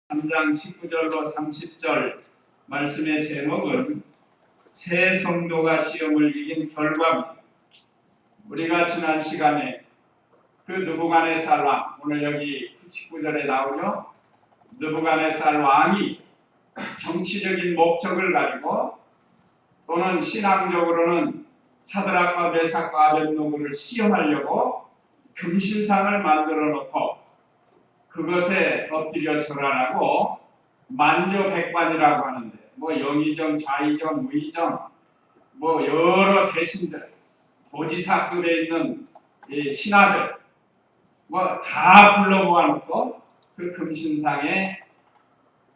3장 19절로 30절 말씀의 제목은 새 성도가 시험을 이긴 결과입니다. 우리가 지난 시간에 그 느부갓네살 왕, 오늘 여기 19절에 나오죠. 느부갓네살 왕이 정치적인 목적을 가지고 또는 신앙적으로는 사드락과 메삭과 아벳노고를 시험하려고 금신상을 만들어 놓고 그것에 엎드려 절하라고 만저백관이라고 하는데, 영의정, 좌의정, 무의정, 여러 대신들, 도지사급에 있는 신하들 다 불러 모아놓고 그 금신상에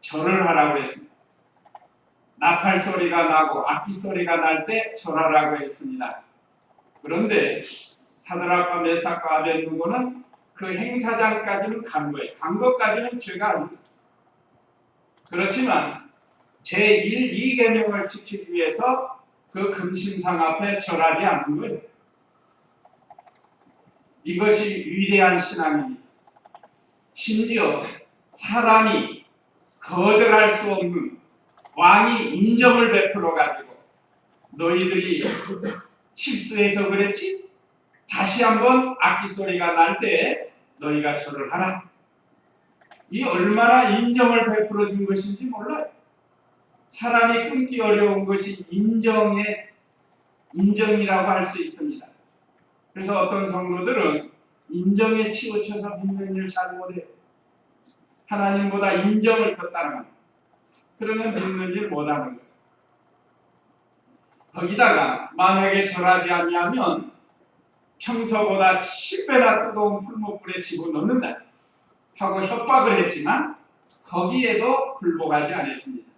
절을 하라고 했습니다. 나팔 소리가 나고 악기 소리가 날 때 절하라고 했습니다. 그런데 사드락과 메삭과 아벳노고는 그 행사장까지는 간 거예요. 간 것까지는 죄가 아닙니다. 그렇지만 제1, 2계명을 지키기 위해서 그 금신상 앞에 절하지 않는 거예요. 이것이 위대한 신앙입니다. 심지어 사람이 거절할 수 없는 왕이 인정을 베풀어 가지고 너희들이 실수해서 그랬지? 다시 한번 악기 소리가 날 때 너희가 절을 하라. 이 얼마나 인정을 베풀어 준 것인지 몰라요. 사람이 끊기 어려운 것이 인정이라고 할 수 있습니다. 그래서 어떤 성도들은 인정에 치우쳐서 믿는 일 잘 못해요. 하나님보다 인정을 더 따라갑니다. 그러면 믿는 일 못하는 거예요. 거기다가 만약에 절하지 아니하면 평소보다 10배나 뜨거운 풀무불에 집어넣는다 하고 협박을 했지만 거기에도 굴복하지 않았습니다.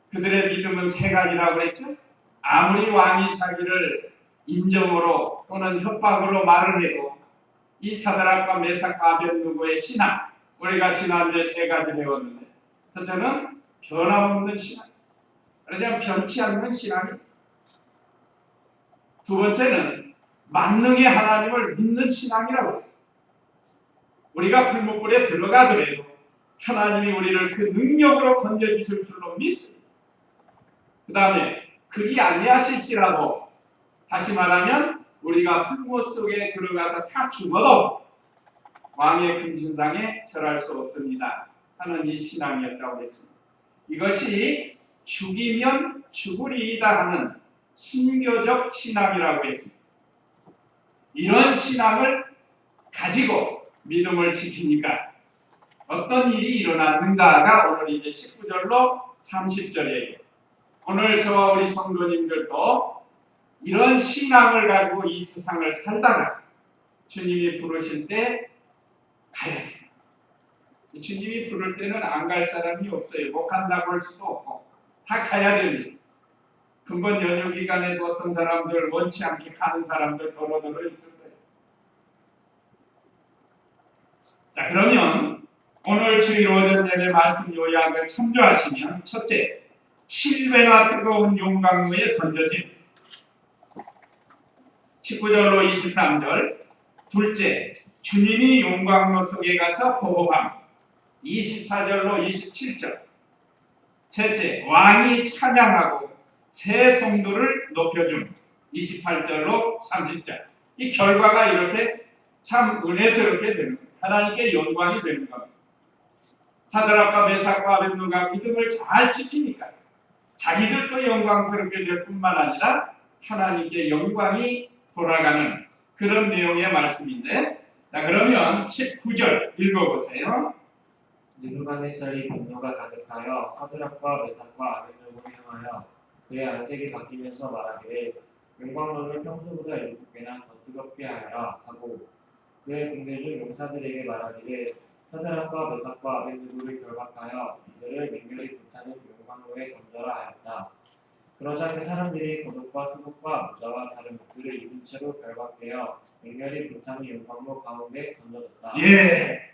그들의 믿음은 세 가지라고 그랬죠. 아무리 왕이 자기를 인정으로 또는 협박으로 말을 해도 이 사드락과 메삭과 아벳노고의 신앙, 우리가 지난주에 세 가지 배웠는데, 첫째는 변함없는 신앙, 그러자 변치 않는 신앙이. 두 번째는 만능의 하나님을 믿는 신앙이라고 했어요. 우리가 풀무불에 들어가더라도 하나님이 우리를 그 능력으로 건져주실 줄로 믿습니다. 그 다음에 그리 아니하실지라도, 다시 말하면 우리가 풀무 속에 들어가서 다 죽어도 왕의 금신상에 절할 수 없습니다 하는 이 신앙이었다고 했습니다. 이것이 죽이면 죽으리이다 하는 순교적 신앙이라고 했습니다. 이런 신앙을 가지고 믿음을 지키니까 어떤 일이 일어났는가가 오늘 이제 19절로 30절이에요. 오늘 저와 우리 성도님들도 이런 신앙을 가지고 이 세상을 살다가 주님이 부르실 때 가야 돼요. 주님이 부를 때는 안 갈 사람이 없어요. 못 간다고 할 수도 없고 다 가야 됩니다. 금번 연휴 기간에도 어떤 사람들, 원치 않게 가는 사람들 더러더러 있을 거예요. 자, 그러면 오늘 주일 오전 예배 말씀 요약을 참조하시면, 첫째, 7배나 뜨거운 용광로에 던져짐, 19절로 23절. 둘째, 주님이 용광로 속에 가서 보호함, 24절로 27절. 셋째, 왕이 찬양하고 새 성도를 높여줌, 28절로 30절. 이 결과가 이렇게 참 은혜스럽게 되는 거예요. 하나님께 영광이 되는 겁니다. 사드락과 메삭과 아벳노고가 믿음을 잘 지키니까 자기들도 영광스럽게 될 뿐만 아니라 하나님께 영광이 돌아가는 그런 내용의 말씀인데, 자, 그러면 19절 읽어보세요. 느부갓네살이 분노가 가득하여 사드락과 메삭과 아벳노고를 향하여 그의 안색이 바뀌면서 말하기를 용광로를 평소보다 7배나 더 뜨겁게 하여라 하고, 그의 군대 중 용사들에게 말하기를 사드락과 메삭과 아벳노고를 결박하여 이들을 맹렬히 불타는 용광로에 던져라 하였다. 그러자 그 사람들이 겉옷과 속옷과 모자와 다른 옷들을 입은 채로 결박되어 맹렬히 불타는 용광로 가운데 던져졌다. 예.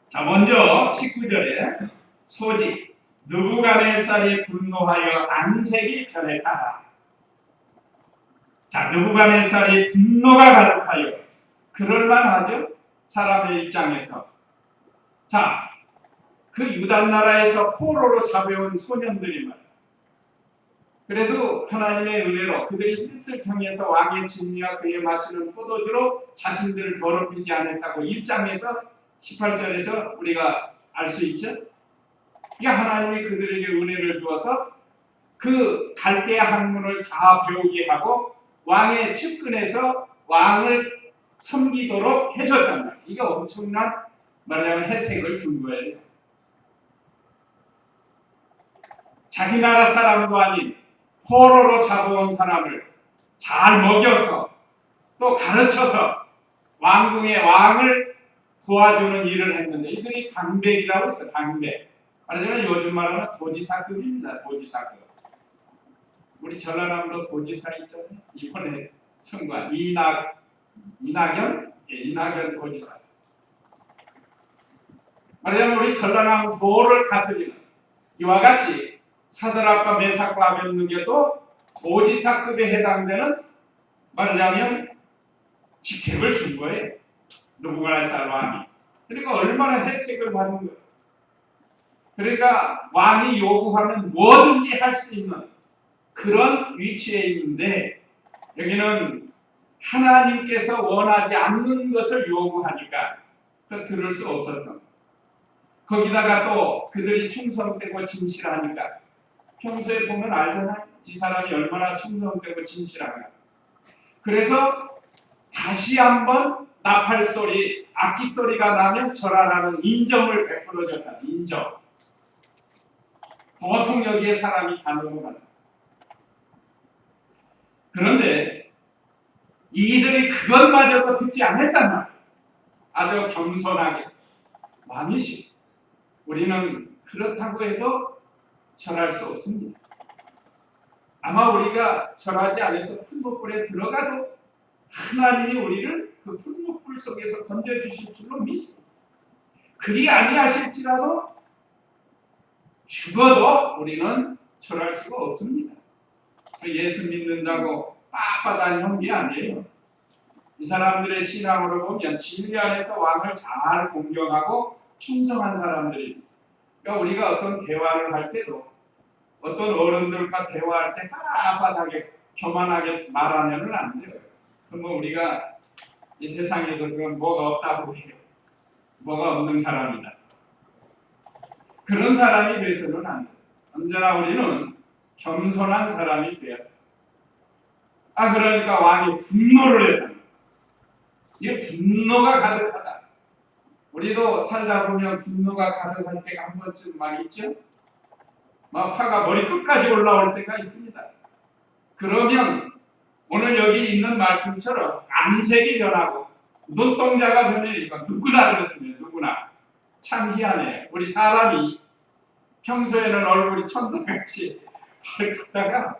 자, 먼저 19절에 소집, 느부갓네살이 분노하여 안색이 변했다. 자, 느부갓네살이 분노가 가득하여, 그럴만하죠? 사람의 입장에서. 자, 그 유단 나라에서 포로로 잡혀온 소년들이 말이야. 그래도 하나님의 은혜로 그들이 뜻을 정해서 왕의 진리와 그의 마시는 포도주로 자신들을 더럽히지 않았다고 1장에서 18절에서 우리가 알 수 있죠. 이게 하나님이 그들에게 은혜를 주어서 그 갈대아 학문을 다 배우게 하고 왕의 측근에서 왕을 섬기도록 해줬단 말이에요. 이게 엄청난 말하자면 혜택을 준 거예요. 자기 나라 사람도 아닌 포로로 잡아온 사람을 잘 먹여서 또 가르쳐서 왕궁의 왕을 도와주는 일을 했는데 이들이 강백이라고 했어요. 강백. 말하자면 요즘 말하면 도지사급입니다. 도지사급. 우리 전라남도 도지사 있잖아요. 이번에 선거한 이낙연? 예, 이낙연 도지사. 말하자면 우리 전라남도를 다스리는 이와 같이 사드락과 메삭과 아벳느고도 도지사급에 해당되는 말하자면 직책을 준 거예요. 느부갓네살 왕이. 그러니까 얼마나 혜택을 받은 거예요. 그러니까 왕이 요구하면 뭐든지 할 수 있는 그런 위치에 있는데 여기는 하나님께서 원하지 않는 것을 요구하니까 들을 수 없었던 거예요. 거기다가 또 그들이 충성되고 진실하니까 평소에 보면 알잖아요. 이 사람이 얼마나 충성되고 진실한가. 그래서 다시 한번 나팔 소리, 악기 소리가 나면 절하라는 인정을 베풀어줬다. 인정. 보통 여기에 사람이 다 넘어간다. 그런데 이들이 그것마저도 듣지 않았단 말이에요. 아주 겸손하게. 왕이시. 우리는 그렇다고 해도 절할 수 없습니다. 아마 우리가 절하지 않아서 풀무불에 들어가도 하나님이 우리를 그 풀무불 속에서 건져주실 줄로 믿습니다. 그리 아니하실지라도 죽어도 우리는 절할 수가 없습니다. 예수 믿는다고 빳빳한 형이 아니에요. 이 사람들의 신앙으로 보면 진리 안에서 왕을 잘 공경하고 충성한 사람들입니다. 그러니까 우리가 어떤 대화를 할 때도 어떤 어른들과 대화할 때 빳빳하게 교만하게 말하면은 안 돼요. 그럼 우리가 이 세상에서 그건 뭐가 없다고 해요. 뭐가 없는 사람이다. 그런 사람이 돼서는 안 돼요. 언제나 우리는 겸손한 사람이 돼야 돼요. 그러니까 왕이 분노를 했다. 이게 분노가 가득하다. 우리도 살다 보면 분노가 가득할 때가 한 번쯤 막 있죠? 막 화가 머리 끝까지 올라올 때가 있습니다. 그러면 오늘 여기 있는 말씀처럼 안색이 변하고 눈동자가 변해요. 이거 누구나 그렇습니다. 누구나. 참 희한해요. 우리 사람이 평소에는 얼굴이 천사같이 밝다가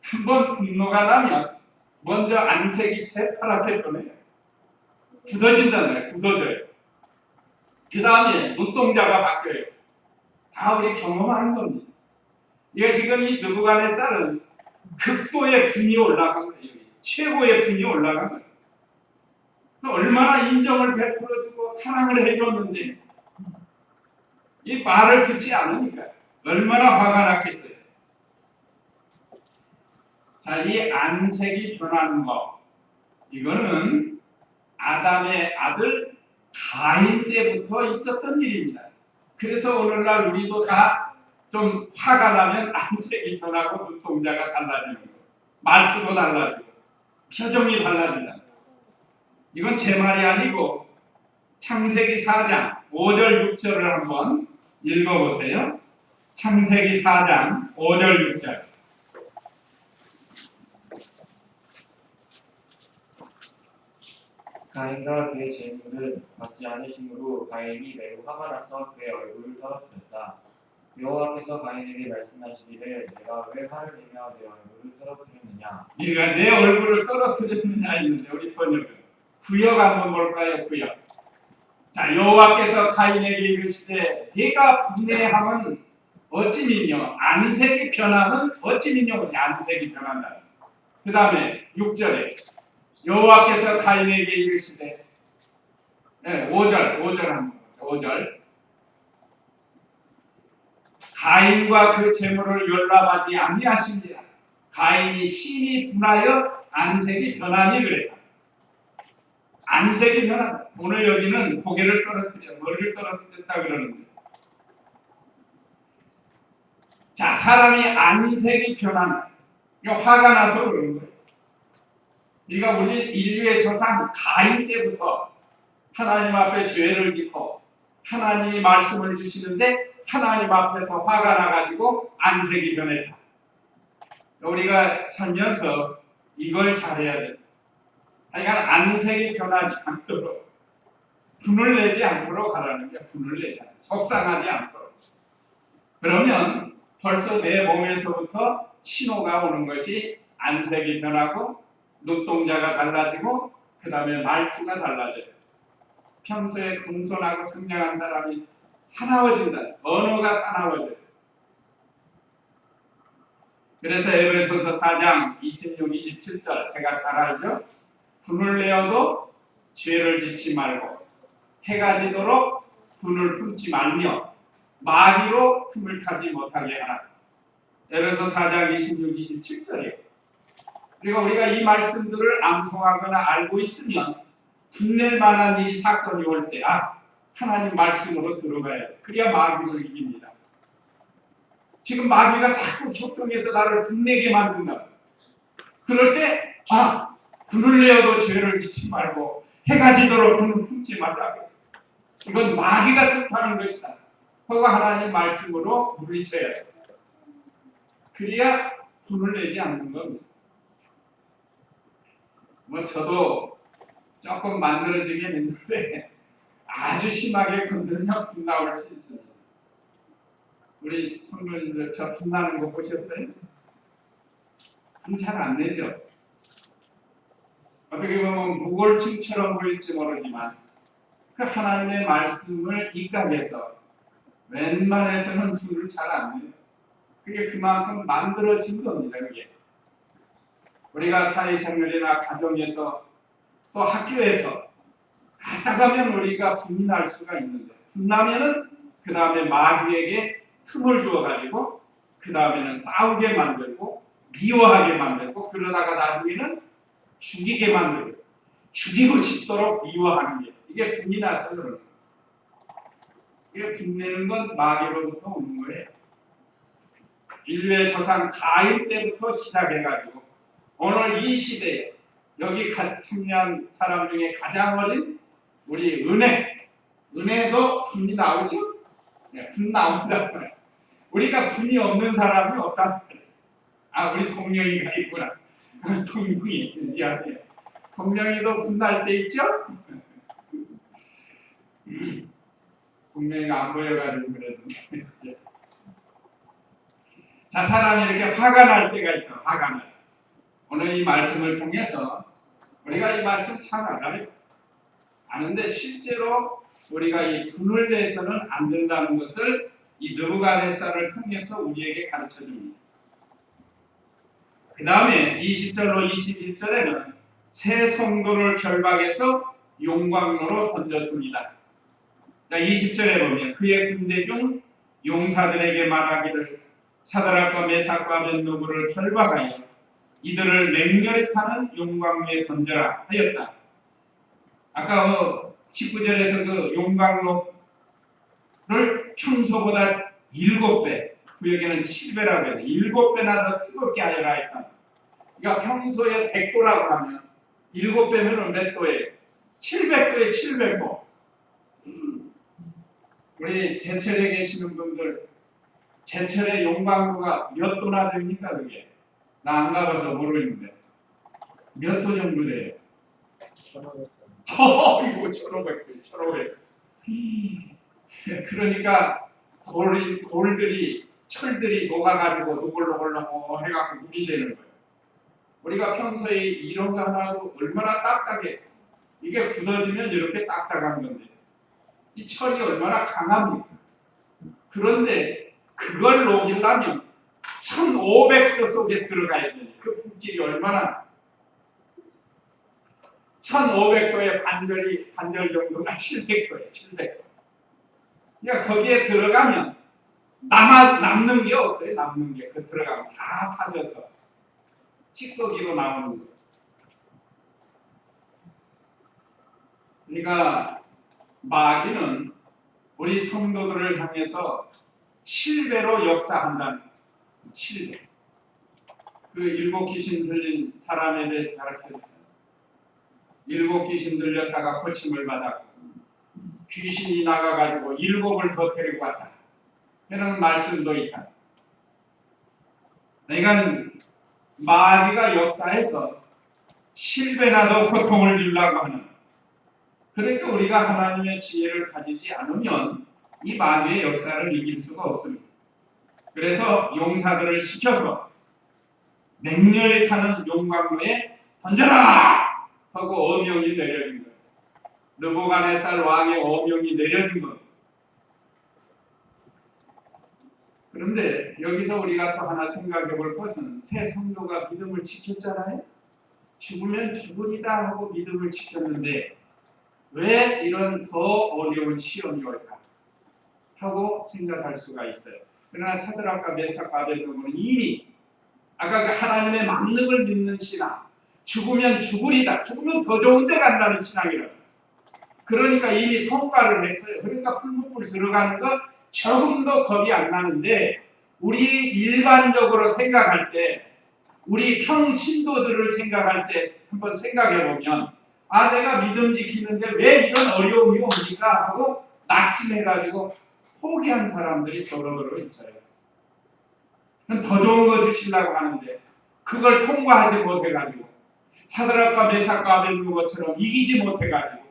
한번 분노가 나면 먼저 안색이 새파랗게 변해요. 굳어진다는 거예요. 굳어져요. 그 다음에 눈동자가 바뀌어요. 다 우리 경험하는 겁니다. 이게 지금 이 느부갓네살은 극도의 분이 올라간 거예요. 최고의 분이 올라간 거예요. 얼마나 인정을 베풀어주고 사랑을 해줬는데 이 말을 듣지 않으니까 얼마나 화가 났겠어요. 자, 이 안색이 변하는 거 이거는 아담의 아들 가인 때부터 있었던 일입니다. 그래서 오늘날 우리도 다 좀 화가 나면 안색이 변하고 눈동자가 달라지는 거, 말투도 달라지고 표정이 달라진다. 이건 제 말이 아니고 창세기 4장 5절 6절을 한번 읽어보세요. 창세기 4장 5절 6절. 가인과 그의 재물은 받지 않으심으로 가인이 매우 화가 나서 그의 얼굴을 떨어뜨렸다. 여호와께서 가인에게 말씀하시기를 내가 왜 화를 내며 내 얼굴을 떨어뜨렸느냐. 네가 내 얼굴을 떨어뜨렸느냐 있는데 우리 번역은 구역 한번 볼까요? 구역. 자, 여호와께서 가인에게 이르시되 네가 분내함은 어찌 믿냐. 안색이 변함은 어찌 믿냐. 안색이 변한다. 그 다음에 6절에 여호와께서 가인에게 이르시되 5절 한번 보세요. 5절 가인과 그 재물을 연락하지 아니하시니라. 가인이 심히 분하여 안색이 변하니 그랬다. 안색이 변한다. 오늘 여기는 고개를 떨어뜨려 머리를 떨어뜨렸다 그러는데, 자, 사람이 안색이 변한다. 이거 화가 나서 그러는 거예요. 그러니까 우리 인류의 조상 가인 때부터 하나님 앞에 죄를 짓고 하나님이 말씀을 주시는데 하나님 앞에서 화가 나가지고 안색이 변했다. 우리가 살면서 이걸 잘해야 돼. 그러니까 안색이 변하지 않도록, 분을 내지 않도록 하라는 게, 분을 내지 않도록, 속상하지 않도록. 그러면 벌써 내 몸에서부터 신호가 오는 것이 안색이 변하고 눈동자가 달라지고 그 다음에 말투가 달라져요. 평소에 겸손하고 상냥한 사람이 사나워진다. 언어가 사나워져요. 그래서 에베소서 4장 26, 27절 제가 잘 알죠? 분을 내어도 죄를 짓지 말고 해가 지도록 분을 품지 말며 마귀로 틈을 타지 못하게 하라. 에베소 4장 26, 27절이에요. 그러니까 우리가 이 말씀들을 암송하거나 알고 있으면 분낼 만한 일이 사건이 올 때 하나님 말씀으로 들어가야 돼. 그래야 마귀를 이깁니다. 지금 마귀가 자꾸 협동해서 나를 분내게 만든다. 그럴 때 분을 내어도 죄를 짓지 말고 해가 지도록 분을 품지 말라고. 이건 마귀가 뜻하는 것이다. 그거 하나님 말씀으로 물리쳐야 돼. 그래야 분을 내지 않는 겁니다. 저도 조금 만들어지긴 했는데 아주 심하게 건들면 분 나올 수 있습니다. 우리 성도님들 저 분 나는 거 보셨어요? 분 잘 안 내죠? 어떻게 보면 무골증처럼 보일지 모르지만 그 하나님의 말씀을 입각해서 웬만해서는 분을 잘 안 내요. 그게 그만큼 만들어진 겁니다. 그게 우리가 사회생활이나 가정에서 또 학교에서 가다 가면 우리가 분이 날 수가 있는데, 분나면은 그 다음에 마귀에게 틈을 주어가지고 그 다음에는 싸우게 만들고 미워하게 만들고 그러다가 나중에는 죽이게 만들고 죽이고 싶도록 미워하는 게, 이게 분이 나서 그런 거예요. 이게 분내는 건 마귀로부터 오는 거예요. 인류의 조상 가인 때부터 시작해가지고 오늘 이 시대에 여기 참여한 사람 중에 가장 어린 우리 은혜도 분이 나오죠? 네, 분 나온다. 우리가 분이 없는 사람이 없다. 우리 동명이가 있구나. 동명이 미안해요. 동명이도 분날 때 있죠? 동명이가 안 보여가지고 그랬는데. 자, 사람이 이렇게 화가 날 때가 있다. 화가 나요. 오늘 이 말씀을 통해서 우리가 이 말씀 참 알아요. 아는데 실제로 우리가 이 분을 내서는 안 된다는 것을 이 느부갓네살을 통해서 우리에게 가르쳐 줍니다. 그 다음에 20절로 21절에는 새 성도를 결박해서 용광로로 던졌습니다. 20절에 보면 그의 군대 중 용사들에게 말하기를 사드락과 메삭과 아벳느고를 결박하여 이들을 맹렬히 타는 용광로에 던져라 하였다. 아까 19절에서 그 용광로를 평소보다 7배, 구역에는 7배라고 해요. 7배나 더 뜨겁게 하여라 했다. 그러니까 평소에 100도라고 하면 7배면 몇 도예요? 700도에 700도. 우리 제철에 계시는 분들, 제철에 용광로가 몇 도나 됩니까? 그게? 나 안 가봐서 모르겠는데 몇 도 정도 돼요? 이거 1500도, 1500. 그러니까 철들이 녹아가지고 노골노골노골 해갖고 물이 되는 거예요. 우리가 평소에 이런 거 하나도 얼마나 딱딱해. 이게 굳어지면 이렇게 딱딱한 건데 이 철이 얼마나 강합니까? 그런데 그걸 녹이려면 1500도 속에 들어가야 되니 그 품질이 얼마나 1500도의 반절 정도가 700도예요. 700도. 그러니까 거기에 들어가면 남는 게 없어요. 남는 게 그 들어가면 다 타져서 찌꺼기로 나오는 거예요. 그러니까 마귀는 우리 성도들을 향해서 7배로 역사한다는 거예요. 7배. 그 7귀신 들린 사람에 대해서 가르쳐줘요. 7귀신 들렸다가 고침을 받았고 귀신이 나가가지고 7을 더 데리고 왔다. 이런 말씀도 있다. 그러니까 마귀가 역사해서 7배나 더 고통을 주려고 하는, 그러니까 우리가 하나님의 지혜를 가지지 않으면 이 마귀의 역사를 이길 수가 없습니다. 그래서 용사들을 시켜서 맹렬히 타는 용광로에 던져라! 하고 어명이 내려진 거예요. 느부갓네살 왕의 어명이 내려진 겁니다. 그런데 여기서 우리가 또 하나 생각해 볼 것은 새 성도가 믿음을 지켰잖아요. 죽으면 죽으리다 하고 믿음을 지켰는데 왜 이런 더 어려운 시험이 올까 하고 생각할 수가 있어요. 그러나 사드락과 메삭과 아벳네고는 이미 아까 그 하나님의 만능을 믿는 신앙, 죽으면 죽으리다, 죽으면 더 좋은 데 간다는 신앙이라고. 그러니까 이미 통과를 했어요. 그러니까 풀무불 들어가는 것 조금 더 겁이 안 나는데, 우리 일반적으로 생각할 때, 우리 평신도들을 생각할 때 한번 생각해 보면, 아, 내가 믿음 지키는데 왜 이런 어려움이 옵니까? 하고 낙심해가지고 포기한 사람들이 더러더러 있어요. 더 좋은 거 주시려고 하는데 그걸 통과하지 못해가지고 사드락과 메삭과 아벳네고처럼 이기지 못해가지고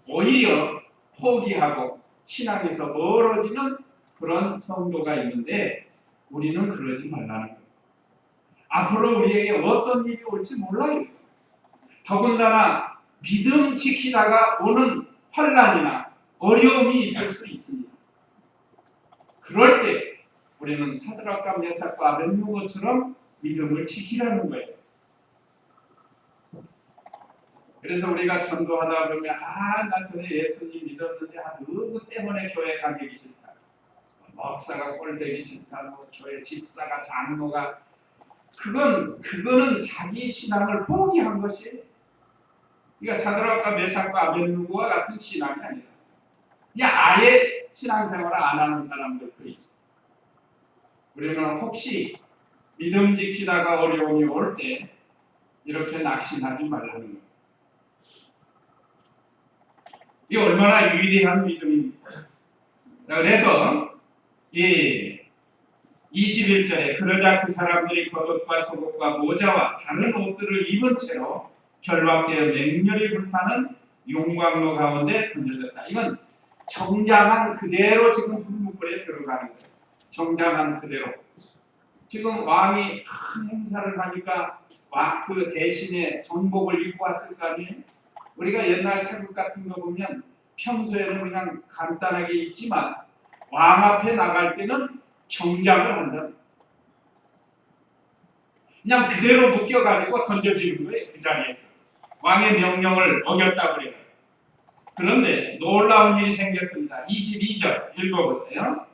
오히려 포기하고 신앙에서 멀어지는 그런 성도가 있는데, 우리는 그러지 말라는 거예요. 앞으로 우리에게 어떤 일이 올지 몰라요. 더군다나 믿음 지키다가 오는 환난이나 어려움이 있을 수 있습니다. 그럴 때 우리는 사드락과 메삭과 아벳네고처럼 믿음을 지키라는 거예요. 그래서 우리가 전도하다 보면, 아, 나 전에 예수님 믿었는데 누구 때문에 교회 가기 싫다, 목사가 꼴되기 싫다, 뭐 교회 집사가 장로가, 그거는 자기 신앙을 포기한 것이에요. 그러니까 사드락과 메삭과 아벳네고와 같은 신앙이 아니라 그냥 아예 신앙생활을 안 하는 사람들도 있어요. 우리는 혹시 믿음 지키다가 어려움이 올 때 이렇게 낙심하지 말라는 거예요. 이게 얼마나 위대한 믿음입니까? 그래서 이 21절에 그러자 그 사람들이 겉옷과 속옷과 모자와 다른 옷들을 입은 채로 결박되어 맹렬히 불타는 용광로 가운데 던져졌다. 이건 정장한 그대로 지금 불무불에 들어가는 거예요. 정장한 그대로. 지금 왕이 큰 행사를 하니까 그 대신에 정복을 입고 왔을 거 아니에요? 우리가 옛날 사극 같은 거 보면 평소에는 그냥 간단하게 입지만 왕 앞에 나갈 때는 정장을 한다. 그냥 그대로 묶여가지고 던져지는 거예요. 그 자리에서. 왕의 명령을 어겼다고 그래요. 그런데 놀라운 일이 생겼습니다. 22절 읽어보세요.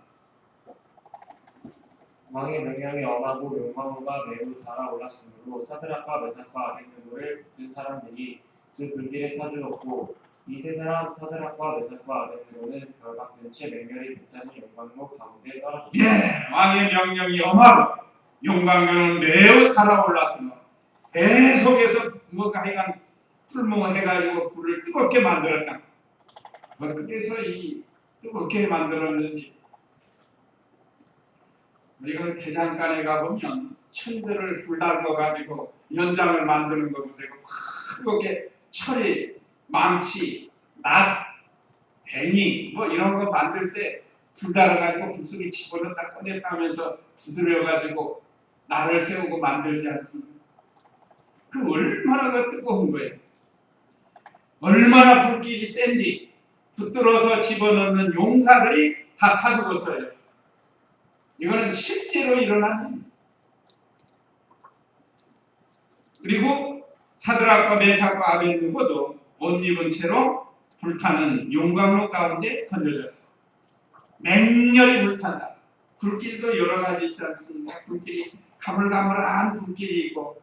왕의 명령이 엄하고 용광로가 매우 달아올랐으므로 사드락과 메삭과 아벳네고를 붙든 사람들이 그 불길에 타주었고, 이 세 사람 사드락과 메삭과 아벳네고는 결박된 채 맹렬히 불타는 용광로 가운데 떨어졌다. 예, 왕의 명령이 엄하고 용광로는 매우 달아올랐으므로 계속해서 뭐가 하여간 풀무해가지고 불을 뜨겁게 만들었다. 어떻게 해서 이 뜨겁게 만들었는지, 우리가 대장간에 가보면 천들을 불달궈가지고 연장을 만드는 거 보세요. 그렇게 철이, 망치, 낫, 뱅이 뭐 이런 거 만들 때 불달아가지고 불속에 집어넣다 꺼냈다 하면서 두드려가지고 날을 세우고 만들지 않습니까? 그 얼마나 그 뜨거운 거예요. 얼마나 불길이 센지 붙들어서 집어넣는 용사들이 다 타죽었어요. 이거는 실제로 일어난 일입니다. 그리고 사드락과 메삭과 아벳네고도 옷 입은 채로 불타는 용광로 가운데 던져졌어요. 맹렬히 불탄다. 불길도 여러 가지 있지 않습니까? 불길이 가물가물한 불길이 있고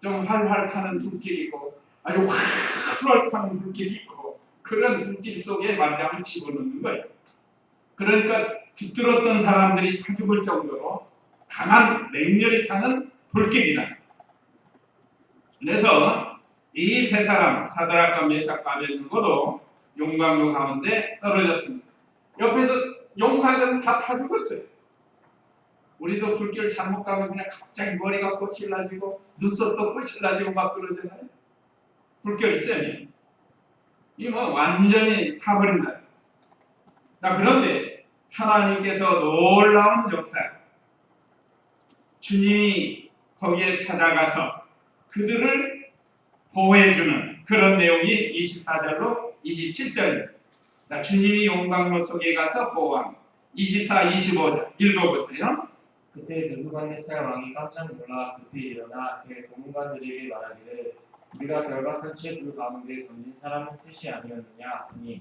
좀 활활 타는 불길이 있고 아주 활활 타는 불길이 있고 그런 불길 속에 말하자면 집어넣는 거예요. 그러니까 붙들었던 사람들이 다 죽을 정도로 강한 맹렬히 타는 불길이다. 그래서 이 세 사람 사드락과 메삭과 아벳느고도 용광로 가운데 떨어졌습니다. 옆에서 용사들은 다 죽었어요. 우리도 불길 잘못 가면 그냥 갑자기 머리가 꼬실라지고 눈썹도 꼬실라지고 막 그러잖아요. 불길이 세면 이 뭐 완전히 타버린다. 자, 그런데 하나님께서 놀라운 역사, 주님이 거기에 찾아가서 그들을 보호해주는 그런 내용이 24절로 27절입니다. 자, 주님이 용광로 속에 가서 보호합니다. 24, 25절 읽어보세요. 그때 느부갓네살 왕이 깜짝 놀라 급히 일어나 그의 고문관들에게 말하기를 우리가 결박한 채 불 가운데 던진 사람은 셋이 아니었느냐 하니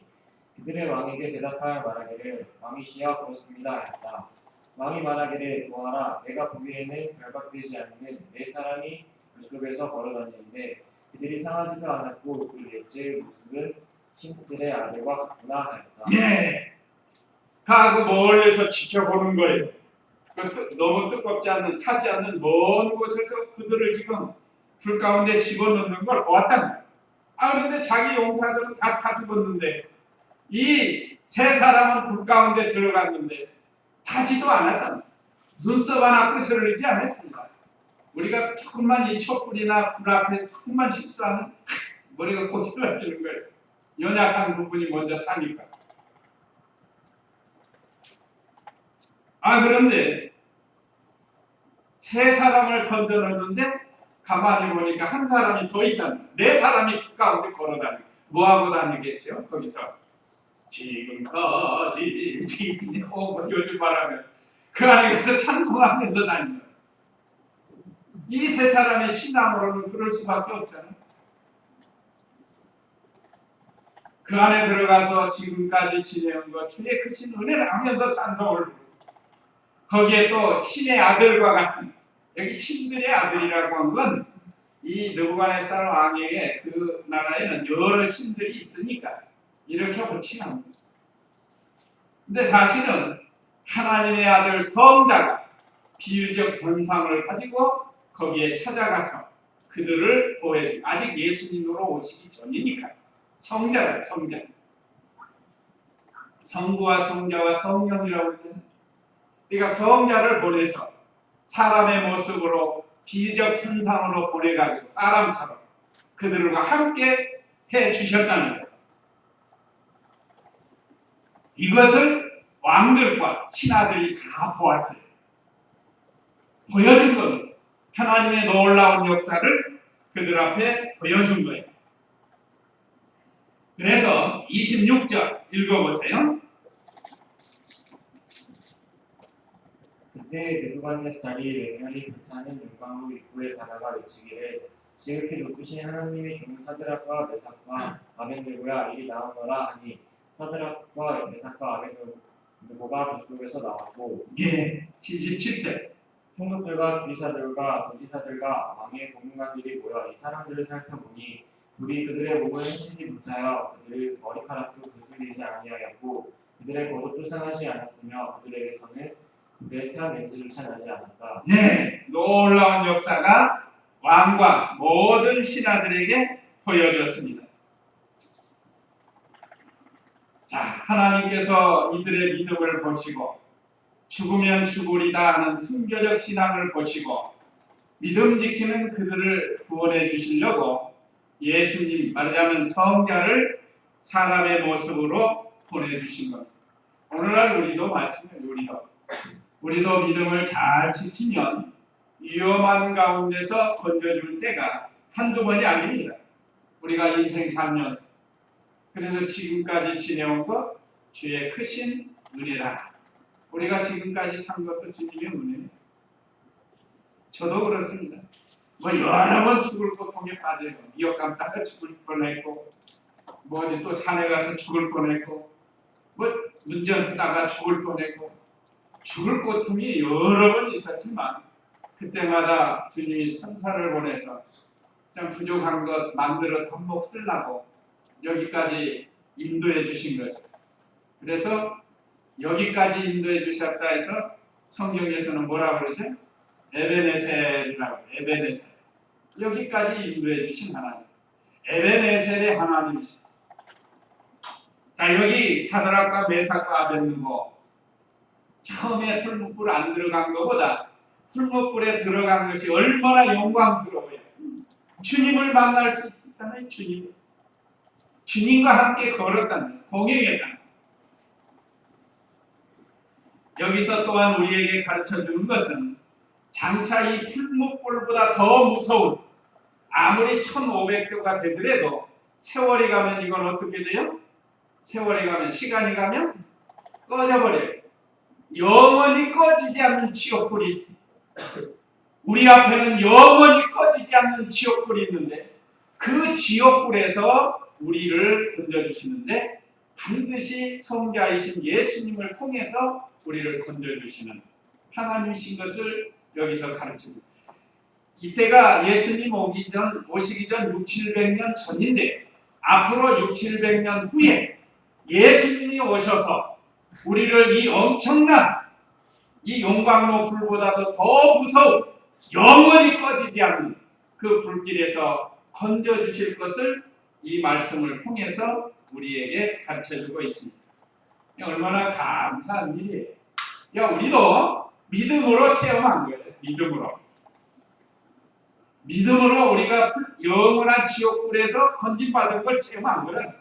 그들의 왕에게 대답하여 말하기를 왕이시여 그렇습니다 했다. 왕이 말하기를 보아라 내가 보기에는 결박되지 않는 네 사람이 그 속에서 걸어다니는데 그들이 상하지도 않았고 그 넷째의 모습은 신들의 아들과 같구나 하였다. 예, 하고 멀리서 지켜보는 거예요. 너무 뜨겁지 않는 타지 않는 먼 곳에서 그들을 지금 불 가운데 집어넣는 걸 보았다. 그런데 자기 용사들은 다 죽었는데 이 세 사람은 불 가운데 들어갔는데 타지도 않았다. 눈썹 하나 끄스르지 않았습니다. 우리가 조금만 이 촛불이나 불 앞에 조금만 실수하면 머리가 꼬실라지는 거예요. 연약한 부분이 먼저 타니까. 그런데 세 사람을 던져놓는데 가만히 보니까 한 사람이 더 있다. 네 사람이 불 가운데 걸어다니고 뭐하고 다니겠죠? 거기서 지금까지 요즘 말하면 그 안에 가서 찬송하면서 다니는 이 세 사람의 신앙으로는 그럴 수밖에 없잖아요. 그 안에 들어가서 지금까지 지내온 것 주의 크신 은혜를 하면서 찬송을 부르고 거기에 또 신의 아들과 같은 여기 신들의 아들이라고 한 건 이 느부갓네살 왕의 그 나라에는 여러 신들이 있으니까 이렇게 붙이는 겁니다. 근데 사실은 하나님의 아들 성자가 비유적 현상을 가지고 거기에 찾아가서 그들을 보호해 아직 예수님으로 오시기 전이니까 성자다 성자. 성부와 성자와 성령이라고 하잖아요. 그러니까 성자를 보내서 사람의 모습으로 비유적 현상으로 보내가지고 사람처럼 그들과 함께 해주셨다는 거예요. 이것을 왕들과 신하들이 다 보았어요. 보여준 겁니다. 하나님의 놀라운 역사를 그들 앞에 보여준 거예요. 그래서 26절 읽어보세요. 그때 느부갓네살이 맹렬히 불타는 용광로 입구에 가다가 외치기를 지극히 높으신 하나님의 종 사드락과 메삭과 아벳느고야 이리 나오너라 하니 사드락과 메삭과 아벳느고가 그 속에서 나왔고 77절 총독들과 주지사들과 도지사들과 왕의 고문관들이 모여 이 사람들을 살펴보니 우리 그들의 몸을 훔치지 못하여 그들의 머리카락도 거슬리지 아니하였고 그들의 겉옷도 상하지 않았으며 그들에게서는 매트한 냄새조차 나지 않았다. 놀라운 역사가 왕과 모든 신하들에게 보여졌습니다. 자, 하나님께서 이들의 믿음을 보시고 죽으면 죽으리다 하는 순교적 신앙을 보시고 믿음 지키는 그들을 구원해 주시려고 예수님 말하자면 성자를 사람의 모습으로 보내주신 것. 오늘날 우리도 마찬가지예요. 우리도 믿음을 잘 지키면 위험한 가운데서 건져줄 때가 한두 번이 아닙니다. 우리가 인생 살면서 그래서 지금까지 지내온 것 주의 크신 은혜라. 우리가 지금까지 산 것도 주님의 은혜예요. 저도 그렇습니다. 여러 번 죽을 고통에 빠져요. 위협감 따라 죽을 뻔했고 어디 또 산에 가서 죽을 뻔했고 운전하다가 죽을 뻔했고 죽을 고통이 여러 번 있었지만 그때마다 주님이 천사를 보내서 좀 부족한 것 만들어서 한몫 쓰려고 여기까지 인도해 주신 거죠. 그래서 여기까지 인도해 주셨다 해서 성경에서는 뭐라 그러죠? 에베네셀이라고. 에베네셀. 여기까지 인도해 주신 하나님. 에베네셀의 하나님이십니다. 자, 여기 사드락과 메삭과 아벳느고 처음에 풀무불 안 들어간 것보다 풀무불에 들어간 것이 얼마나 영광스러워요. 주님을 만날 수 있잖아요. 주님과 함께 걸었다는, 동행했다는. 여기서 또한 우리에게 가르쳐주는 것은 장차 이 풀무불보다 더 무서운, 아무리 1500도가 되더라도 세월이 가면 이건 어떻게 돼요? 세월이 가면, 시간이 가면 꺼져버려요. 영원히 꺼지지 않는 지옥불이 있습니다. 우리 앞에는 영원히 꺼지지 않는 지옥불이 있는데 그 지옥불에서 우리를 건져주시는데 반드시 성자이신 예수님을 통해서 우리를 건져주시는 하나님이신 것을 여기서 가르칩니다. 이때가 예수님 오시기 전 6, 700년 전인데 앞으로 6, 700년 후에 예수님이 오셔서 우리를 이 엄청난 이 용광로 불보다도 더 무서운 영원히 꺼지지 않는 그 불길에서 건져주실 것을 이 말씀을 통해서 우리에게 가르쳐주고 있습니다. 얼마나 감사한 일이에요. 우리도 믿음으로 체험한 거예요. 믿음으로 우리가 영원한 지옥불에서 건진받은 걸 체험한 거예요.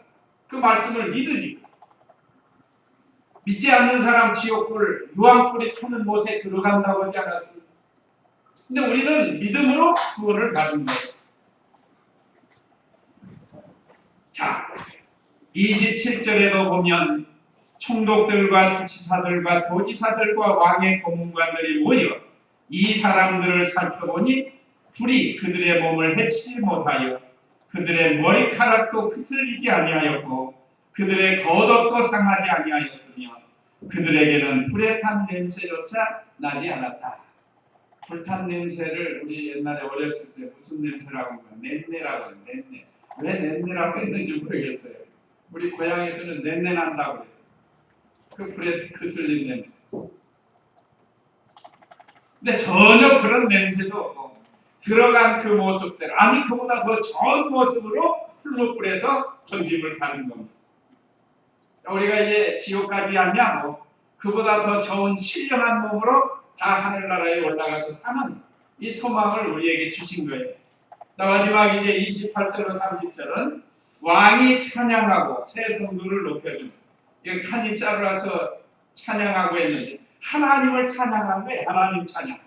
그 말씀을 믿으니까. 믿지 않는 사람 지옥불, 유황불이 타는 못에 들어간다고 하지 않았습니까? 근데 우리는 믿음으로 구원을 받은 거예요. 자, 27절에도 보면 총독들과 주치사들과 도지사들과 왕의 고문관들이 모여 이 사람들을 살펴보니 불이 그들의 몸을 해치지 못하여 그들의 머리카락도 그슬리지 아니하였고 그들의 겉옷도 상하지 아니하였으며 그들에게는 불에 탄 냄새조차 나지 않았다. 불탄 냄새를 우리 옛날에 어렸을 때 무슨 냄새라고 하면 냄새라고 해요. 냄새. 왜 냄새라고 했는지 모르겠어요. 우리 고향에서는 냄새 난다고 해요. 그 불에 그슬린 냄새. 근데 전혀 그런 냄새도 없고 들어간 그 모습대로, 아니 그보다 더 좋은 모습으로 풀무불에서 건짐을 받는 겁니다. 우리가 이제 지옥까지 아니하고 그보다 더 좋은 신령한 몸으로 다 하늘나라에 올라가서 사는 이 소망을 우리에게 주신 거예요. 마지막 이제 28절로 30절은 왕이 찬양하고 새 성도를 높여줍니다. 이거 칸이 짜라서 찬양하고 했는데 하나님을 찬양한 거예요. 하나님 찬양.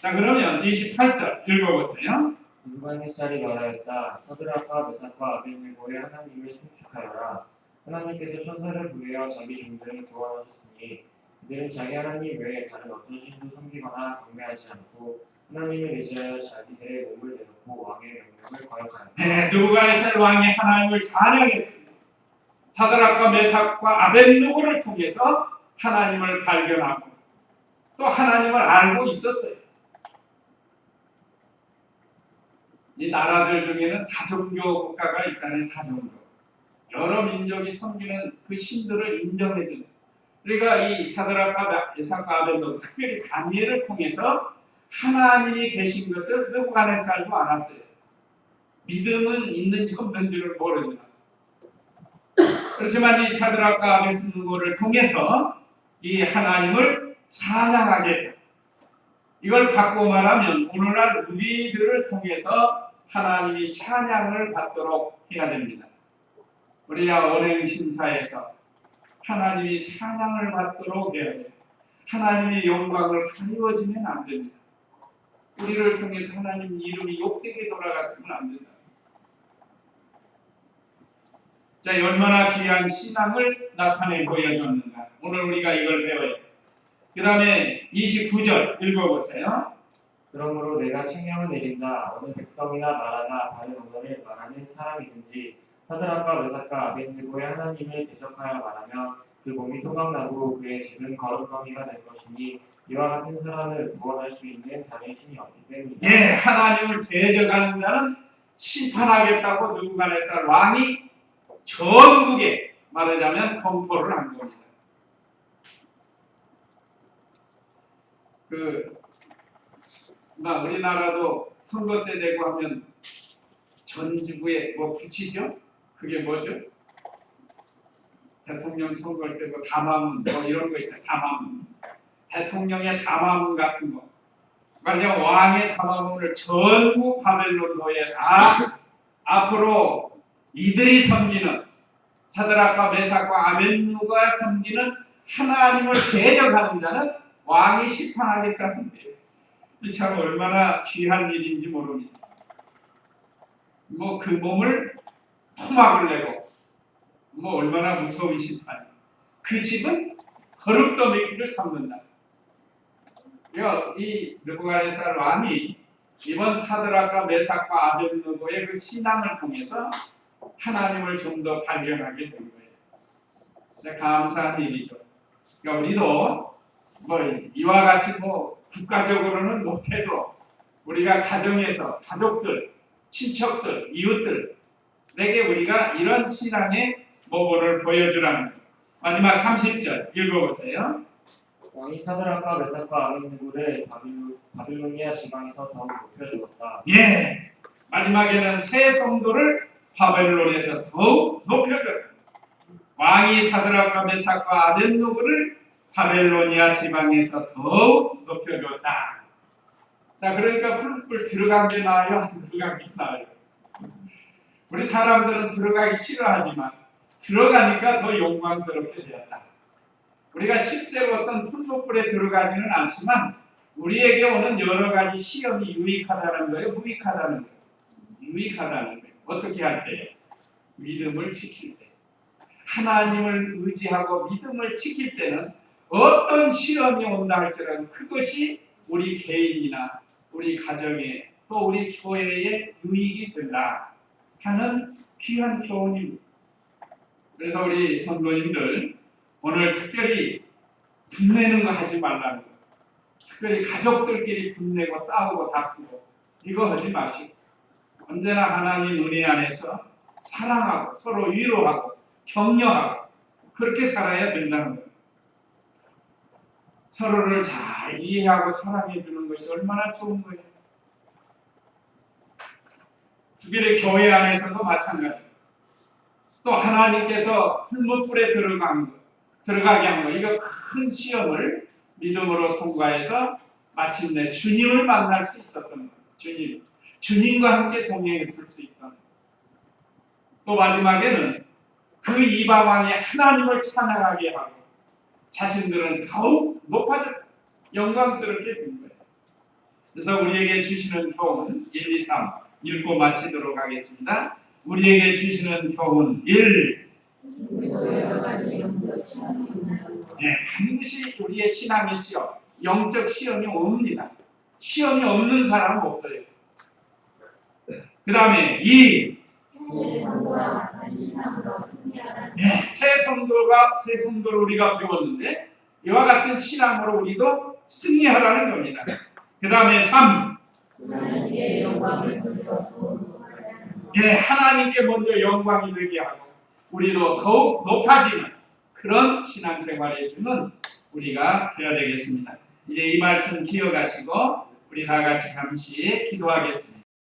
자, 그러면 28절 읽어보세요. 느부갓네살이 말하였다. 서드락과 메삭과 아벳느고의 하나님을 송축하여라. 하나님께서 천사를 부르어 자기 종들을 구원하셨으니 그들은 자기 하나님 외에 다른 어떤 신도 섬기거나 경배하지 않고 하나님을 의지하여 자기들의 몸을 내놓고 왕의 명령을 거역하였다. 네, 느부갓네살 왕이 하나님을 찬양했습니다. 사드락과 메삭과 아벳느고를 통해서 하나님을 발견하고 또 하나님을 알고 있었어요. 이 나라들 중에는 다종교 국가가 있잖아요. 다종교. 여러 민족이 섬기는 그 신들을 인정해주는. 그러니까 이 사드락과 메삭과 아벳느고 특별히 다니엘을 통해서 하나님이 계신 것을 느부갓네살도 알았어요. 믿음은 있는지 없는지를 모르지만. 그렇지만 이 사드락과 아벳느고를 통해서 이 하나님을 찬양하게. 이걸 바꾸고 말하면 오늘날 우리들을 통해서 하나님이 찬양을 받도록 해야 됩니다. 우리가 언행 신사에서 하나님이 찬양을 받도록 해야 돼요. 하나님의 영광을 가리워지면 안 됩니다. 우리를 통해서 하나님 이름이 욕되게 돌아갔으면 안 된다. 자, 얼마나 귀한 신앙을 나타내 보여줬는가. 오늘 우리가 이걸 배워요. 그 다음에 29절 읽어보세요. 그러므로 내가 책령을 내린다. 어느 백성이나 나라나 다른 언어를 말하는 사람이든지 사드락과 메삭과 아벳느고의 하나님을 대적하여 말하면 그 몸이 토막나고 그의 집은 거룩거미가 될 것이니 이와 같은 사람을 구원할 수 있는 다른 신이 없기 때문이다. 예, 하나님을 대적하는 자는 심판하겠다고 느부갓네살 왕이 전국에 말하자면 공포를 한 겁니다. 우리나라도 선거 때 되고 하면 전지부에 뭐 붙이죠? 그게 뭐죠? 대통령 선거할 때 뭐 담화문 뭐 이런 거 있잖아요. 담화문. 대통령의 담화문 같은 거. 말하자면 왕의 담화문을 전국 바벨론도에 다 앞으로 이들이 섬기는 사드락과 메삭과 아벳느고가 섬기는 하나님을 대적하는 자는 왕이 심판하겠다는 거예요. 이 참 얼마나 귀한 일인지 모릅니다. 뭐 그 몸을 토막을 내고 뭐 얼마나 무서운 심판이에요. 그 집은 거룩더미를 삼는다. 이 느부갓네살 왕이 이번 사드락과 메삭과 아벳느고의 그 신앙을 통해서 하나님을 좀 더 발견하게 된 거예요. 진짜 감사한 일이죠. 그러니까 우리도 뭐 이와 같이 뭐 국가적으로는 못해도 우리가 가정에서 가족들, 친척들, 이웃들 내게 우리가 이런 신앙의 모범을 보여주라는 거예요. 마지막 30절 읽어보세요. 왕이 사드락과 메삭과 아벳느고를 바빌로니아 지방에서 더욱 높여주었다. 예, 마지막에는 새 성도를 바벨론에서 더욱 높여줬다. 왕이 사드락과 메삭과 아벳느고를 바벨로니아 지방에서 더욱 높여줬다. 자, 그러니까 풀풀 들어간 게 나아요? 안 들어간 게 나아요? 우리 사람들은 들어가기 싫어하지만 들어가니까 더 영광스럽게 되었다. 우리가 실제로 어떤 풀무불에 들어가지는 않지만 우리에게 오는 여러 가지 시험이 유익하다는 거예요? 무익하다는 거예요? 유익하다는 거예요. 어떻게 할 때요? 믿음을 지킬 때. 하나님을 의지하고 믿음을 지킬 때는 어떤 시험이 온다 할지라도 그것이 우리 개인이나 우리 가정에 또 우리 교회에 유익이 된다 하는 귀한 교훈입니다. 그래서 우리 성도님들 오늘 특별히 분내는 거 하지 말라는 거. 특별히 가족들끼리 분내고 싸우고 다투고 이거 하지 마시고 언제나 하나님 은혜 안에서 사랑하고 서로 위로하고 격려하고 그렇게 살아야 된다는 거예요. 서로를 잘 이해하고 사랑해 주는 것이 얼마나 좋은 거예요. 특별히 교회 안에서도 마찬가지예요. 또 하나님께서 풀무불에 들어가게 한 거, 이거 큰 시험을 믿음으로 통과해서 마침내 주님을 만날 수 있었던 거예요. 주님과 함께 동행했을 수 있던. 또 마지막에는 그 이방 왕이 하나님을 찬양하게 하고 자신들은 더욱 높아졌다. 영광스럽게 된 거예요. 그래서 우리에게 주시는 교훈 1, 2, 3 읽고 마치도록 하겠습니다. 우리에게 주시는 교훈 1. 반드시 우리의 신앙의 시험, 영적 시험이 옵니다. 시험이 없는 사람은 없어요. 그 다음에 2. 새 성도를 우리가 배웠는데 이와 같은 신앙으로 우리도 승리하라는 겁니다. 그 다음에 3. 하나님께 먼저 영광이 되게 하고 우리도 더욱 높아지는 그런 신앙생활을 해주는 우리가 되어야 되겠습니다. 이제 이 말씀 기억하시고 우리 다 같이 잠시 기도하겠습니다.